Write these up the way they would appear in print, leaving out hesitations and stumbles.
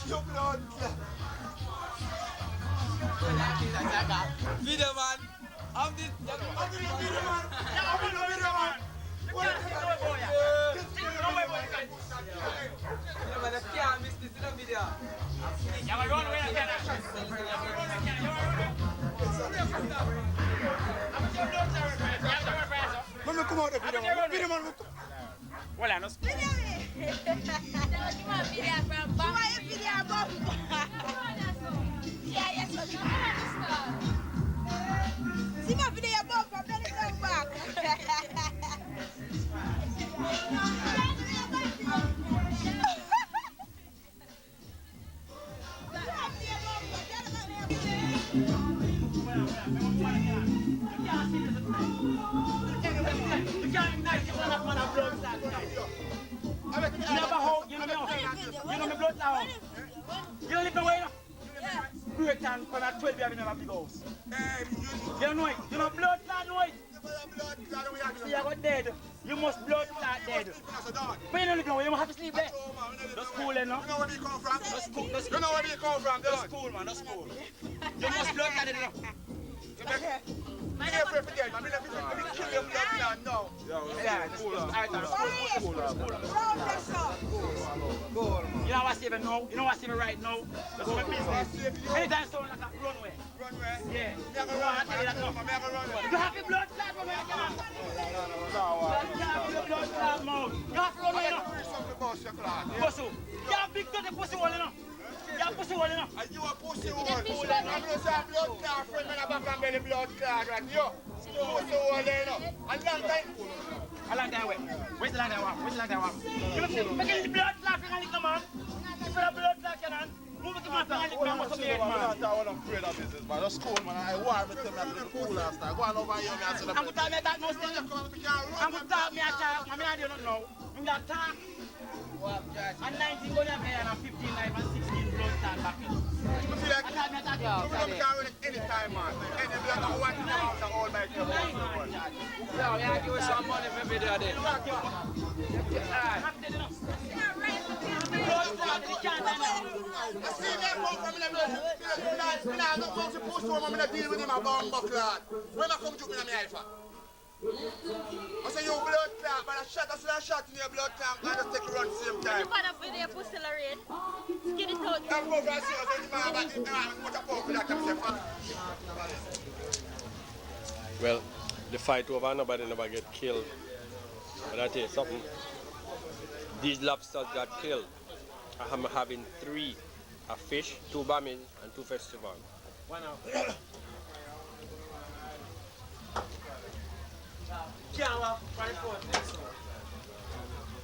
Your blood. Video man. I'm the video man. I'm the video man. What? You know, they can't miss this in the video. Let me come out the video man. Video man. Well, I know. See my video above, I'm ready to come back. You live away now? Great and from at 12 you have a big house. You know it. You know blood clot know it. See, you got dead. You must blood clot dead. But you don't live away, you have to sleep there. The school, you know? You know where you come from? The school, You know where you come from, the school, man, the school. You must blood clot dead, you know? I'm afraid for dead, man. I'm going to kill your blood clot now. Yeah, school. You know what's even now? You know what's even right now? That's my business. Anytime someone like a runway. Runway? Yeah. You have a runway. You have to blood clot runway, you know? You have to blood clot mouth. You have to runway, you know? Pussy. You have big dirty pussy hole, you know? You have pussy hole, you know? And you a pussy hole. I'm going to say blood clot friend, man. I'm back and belly blood clot right here. Pussy hole there, you know? And long time. A long time away. Where's the long time one? Where's the long time one? Make the blood clot friend and come on. If the blood clot can on, move the man and come on. What's the man? I'm afraid of business, man. The school, man. I want me to tell me to the pool last time. Go on over here, man. I'm going to tell me that no still. I'm going to talk me a talk. I'm going to know. I'm going to talk. And 19 going to play and 15 life and 16 blood clot back in. You feel like you don't carry it anytime, man. Any blood I want to come out and hold my girl. Yeah, we are giving some money for video there. I see that come from him. I'm not going to post home. I'm going to deal with him a bomb clot. When I come to me, I'm here for. I say you blood clot, but I shot in your blood clot and I just take it run at the same time. You want to video pussy Lorraine? Get it out. I'm going to see you. I'm going to put a that. Well, the fight over, nobody never get killed. But I tell you something, these lobsters got killed. I'm having 3, a fish, 2 bammies and 2 festival. One out.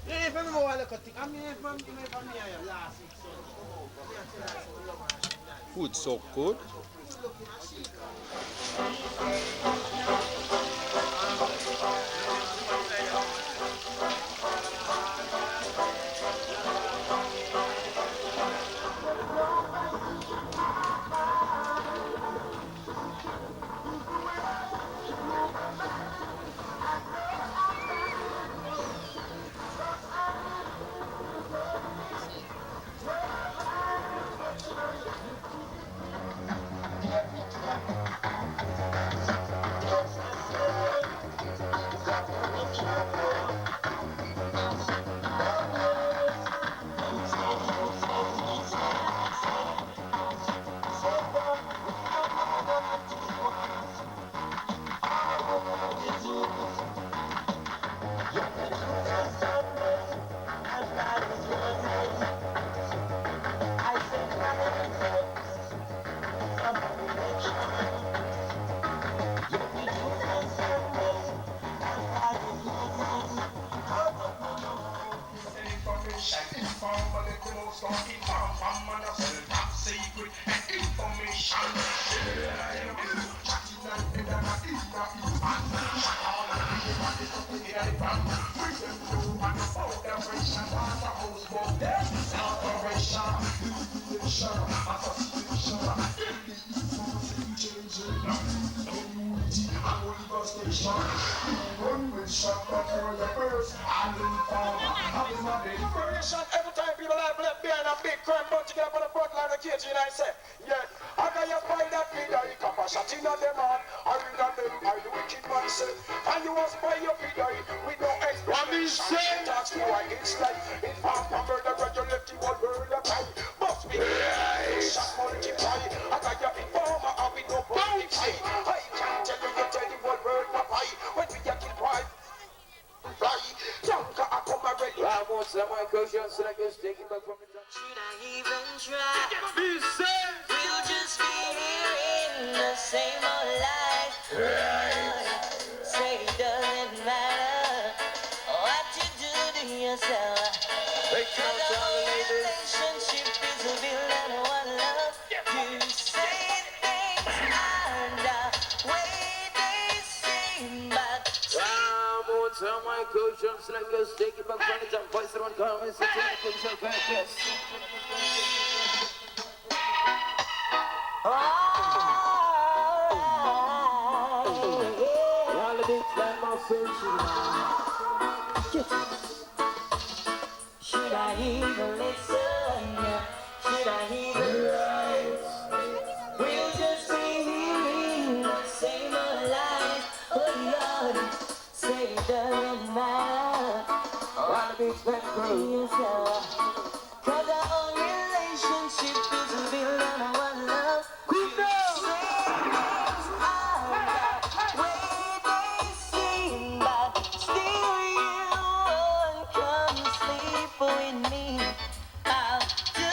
If I'm going to look at it, I mean, if I'm here last week, Food so good. Every time people the life left behind a big crime, but you get up on the front line of cage, and I say, yeah, I got you find that video, you come a shot in on them on, I read on them, I the wicked man say, and you was by your video, with no explanation, that's why it's like, in palm and murder, when you left the whole world a pie, must be shot multiply, I got your informer, and we no multiply, I can't tell the whole world a pie, when we a kill wife, fly, Junker, I come already. I want some my cushion, so I can take it back from the top. Should I even try? We'll just be here in the same old life. Say it doesn't matter what you do to yourself. Cause our relationship is a build on one love. You say things and the way they seem, but Tell my coach, I'm like, let's take it back from the top. Voice around, comments, and tell the coach, I'm yes. Y'all a big fan, my should I even listen? Should I even rise? We'll just be here in the same old life. Oh Lord, say it doesn't matter. Y'all a big fan, bro. Cause our own relationship is built on one love. You say things are the way they seem, but still you won't come sleep with me. How do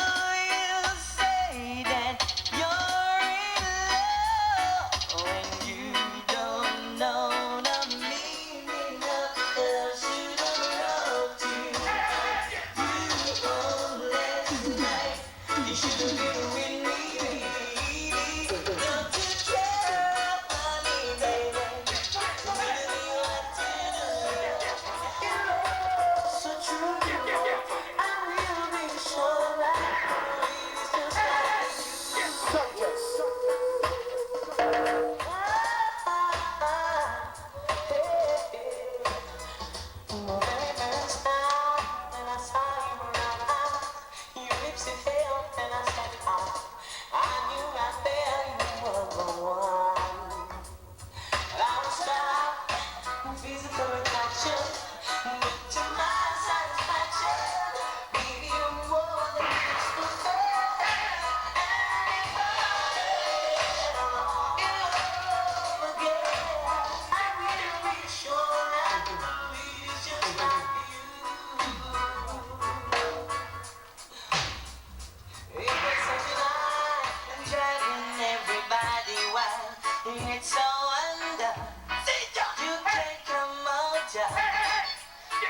you say that you're in love when you don't know the meaning of love? Should've loved you. You own last night. You should've been with me, baby. Don't you care about me, baby? Tell me what to do. So true. I will be sure that it's just like you. Your lips it held and I said, I knew right there you were the one. I was stopped, physical attraction, but to my satisfaction, baby, you're more than just a friend. And if I again, I will be sure that it's just like you. It was such a night and driving everybody wild. And it's a wonder you can come out, child.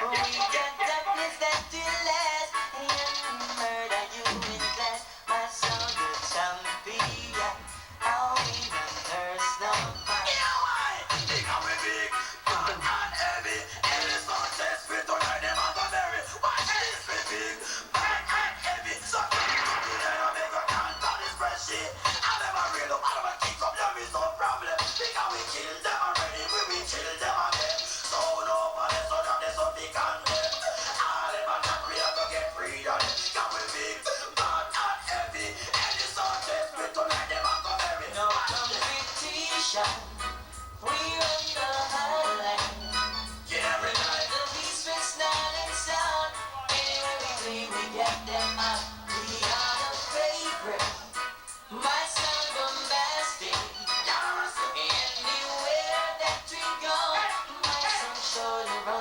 We got darkness that will last and murder you in class. My soul, the champion. How we don't thirst no fire. You know why? Because we big, fat and heavy. And it's not just we don't like them on the berry. Why is we big, fat and heavy? So make a can't call this fresh shit. I never real up, I never kick up, there is no problem. Because we kill them already, we kill them again. So nobody, so that there's something on them. All them attack, we have to get free on it. Because we big, fat and heavy. And it's not just we don't like them on the berry. No competition, we run the highline. Every night the beast was not in sound. Anywhere we play, we get them out. We are the favorite. My sound bombastic. Anywhere that we go, my sound surely runs.